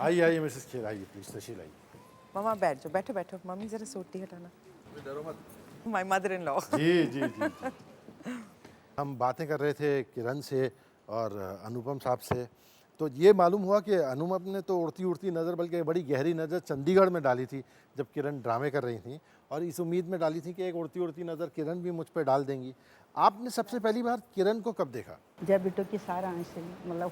आइए आइए मिसेस खेर, आइए प्लीज, तशरीफ लाइए। मम्मा बैठ जाओ, बैठो बैठो। मम्मी जरा सोटी हटाना। डरो मत। My mother in law. जी जी जी जी। हम बातें कर रहे थे किरण से और अनुपम साहब से, तो ये मालूम हुआ कि अनुपम ने तो उड़ती उड़ती नज़र, बल्कि बड़ी गहरी नज़र चंडीगढ़ में डाली थी जब किरण ड्रामे कर रही थी, और इस उम्मीद में डाली थी कि एक उड़ती उड़ती नज़र किरण भी मुझ पर डाल देंगी। आपने सबसे पहली बार किरण को कब देखा? जब बिट्टू की सारा अंश मतलब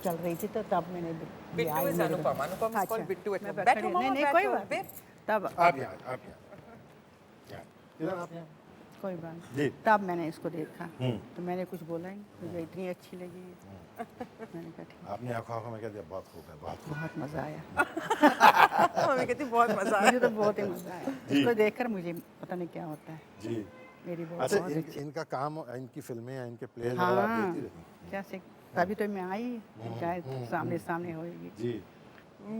चल रही थी तो तब मैंने Bittu is Anupam, Anupam is called Bittu at home. बैठो नहीं नहीं कोई बात नहीं, तब आप यहाँ, आप यहाँ, किरण आप यहाँ। कोई बात नहीं, जी। तब मैंने इसको देखा तो मैंने कुछ बोला ही नहीं, मुझे इतनी अच्छी लगी मैंने कहा ठीक, आपने आंखों में कह दिया बहुत खूब है, बहुत खूब। बहुत मज़ा आया। मम्मी कहती बहुत मजा आया। मुझे तो बहुत ही मज़ा आया इसको देखकर, मुझे पता नहीं क्या होता है जी। मेरी बहुत अच्छा, बहुत इनका काम, इनकी फिल्में या इनके प्लेज हाँ आप देखती रही? क्या से तभी तो मैं आई, चाहे सामने सामने होएगी। जी।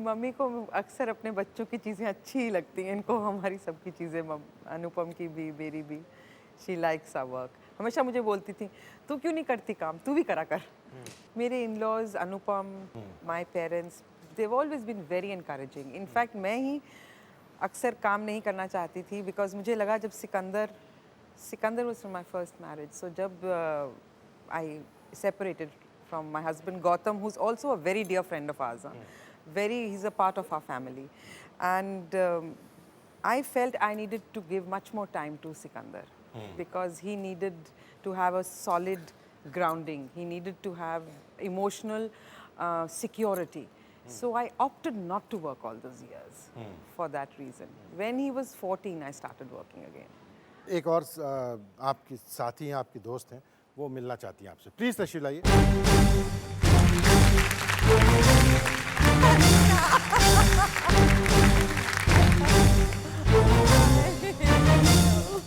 मम्मी को अक्सर अपने बच्चों की चीज़ें अच्छी ही लगती हैं, इनको हमारी सबकी चीज़ें, अनुपम की भी, मेरी भी। She likes our work. हमेशा मुझे बोलती थी तू क्यों नहीं करती काम, तू भी करा कर। मेरे in-laws, Anupam, my parents, they've always been very encouraging. In fact मैं ही अक्सर काम नहीं करना चाहती थी, बिकॉज मुझे लगा जब Sikandar was from my first marriage. So जब I separated from my husband Gautam, who's also a very dear friend of ours. He's a part of our family. And I felt I needed to give much more time to Sikandar because he needed to have a solid grounding. He needed to have emotional security. So I opted not to work all those years for that reason. When he was 14, I started working again. एक और आपकी साथी हैं, आपकी दोस्त हैं, वो मिलना चाहती हैं आपसे, प्लीज तशरीफ लाइए।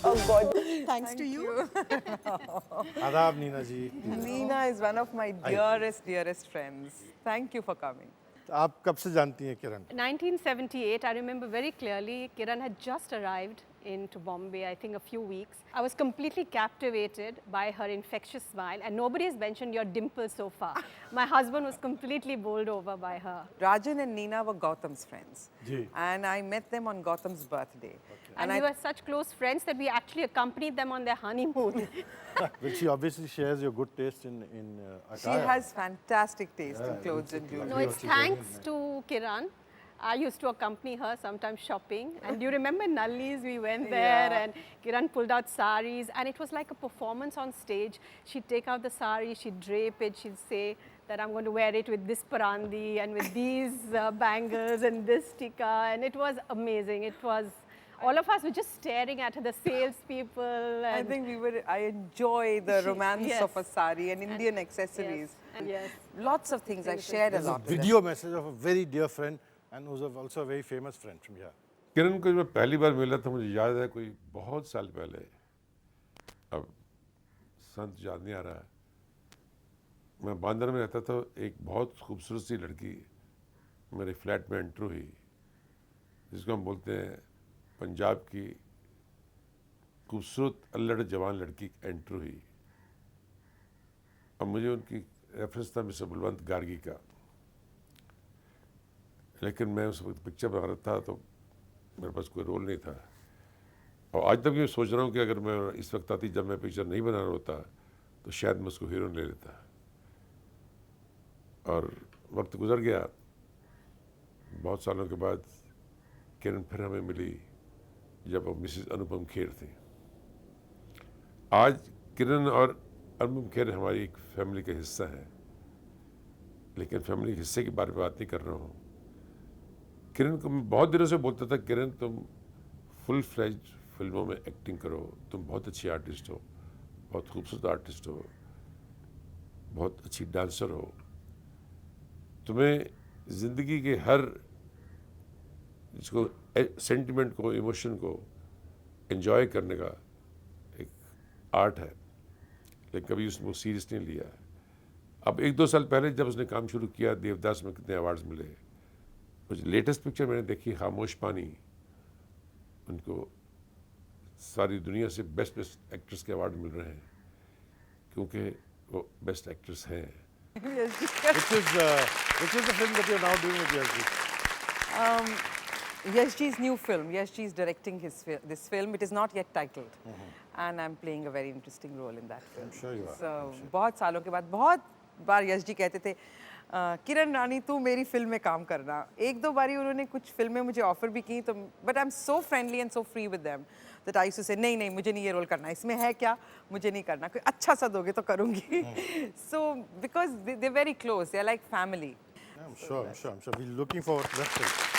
Oh God! Thanks to you. आदाब नीना जी। Neena is one of my dearest friends. Thank you for coming. आप कब से जानती हैं किरण? 1978, I remember very clearly, Kiran had just arrived into Bombay, I think a few weeks. I was completely captivated by her infectious smile, and nobody has mentioned your dimples so far. My husband was completely bowled over by her. Rajan and Neena were Gautam's friends. Ji. And I met them on Gautam's birthday. And we were such close friends that we actually accompanied them on their honeymoon. Well, she obviously shares your good taste in She attire. has fantastic taste in clothes and jewelry. No, it's thanks to Kiran. I used to accompany her sometimes shopping, and do you remember Nalli's? We went there and Kiran pulled out saris, and it was like a performance on stage. She'd take out the sari, she'd drape it, she'd say that I'm going to wear it with this parandi and with these bangles and this tikka, and it was amazing. It was, all of us were just staring at her, the salespeople. I think I enjoy the romance of a sari and Indian accessories. Yes. Lots of things I shared a lot with them. Video message of a very dear friend and who's also a very famous friend from here. किरण को मैं पहली बार मिला था, मुझे याद है कोई बहुत साल पहले, अब संत याद नहीं आ रहा है, मैं बांद्रा में रहता था, एक बहुत खूबसूरत सी लड़की मेरे फ्लैट में एंटर हुई, जिसको हम बोलते हैं पंजाब की खूबसूरत अल्लड़ जवान लड़की एंटर हुई। अब मुझे उनकी रेफरेंस था मिस्टर बलवंत गार्गी का, लेकिन मैं उस वक्त पिक्चर बना रहा था तो मेरे पास कोई रोल नहीं था। और आज तक मैं सोच रहा हूँ कि अगर मैं इस वक्त आती, जब मैं पिक्चर नहीं बना रहा होता, तो शायद मैं उसको हीरोइन ले लेता। और वक्त गुजर गया, बहुत सालों के बाद किरण फिर हमें मिली जब वो मिसेस अनुपम खेर थी। आज किरण और अनुपम खेर हमारी एक फैमिली का हिस्सा है, लेकिन फैमिली के हिस्से के बारे में बात नहीं कर रहा हूँ। किरण को मैं बहुत दिनों से बोलता था, किरण तुम फुल फ्लेज्ड फिल्मों में एक्टिंग करो, तुम बहुत अच्छी आर्टिस्ट हो, बहुत खूबसूरत आर्टिस्ट हो, बहुत अच्छी डांसर हो, तुम्हें ज़िंदगी के हर जिसको सेंटिमेंट को, इमोशन को एंजॉय करने का एक आर्ट है, लेकिन कभी उसको सीरियस नहीं लिया है। अब 1-2 साल पहले जब उसने काम शुरू किया, देवदास में कितने अवार्ड्स मिले। कुछ लेटेस्ट पिक्चर मैंने देखी, खामोश पानी, उनको सारी दुनिया से बेस्ट एक्ट्रेस के अवार्ड मिल रहे हैं, क्योंकि वो बेस्ट एक्ट्रेस हैं। Which is the film that you're now doing with Yazdi? Yashji's new film. Yashji is directing this film. It is not yet titled, and I'm playing a very interesting role in that film. sure you are. So बहुत सालों के बाद बहुत बार यश जी कहते थे किरण रानी तू मेरी film में काम करना। एक दो बारी उन्होंने कुछ फिल्में मुझे ऑफर भी की तो but I am so friendly and so free with them that I used to say नहीं नहीं मुझे नहीं ये रोल करना, इसमें है क्या मुझे नहीं करना, कोई अच्छा सा दोगे तो करूँगी। So because they very close, they are like family. I'm sure. We're looking forward to that film.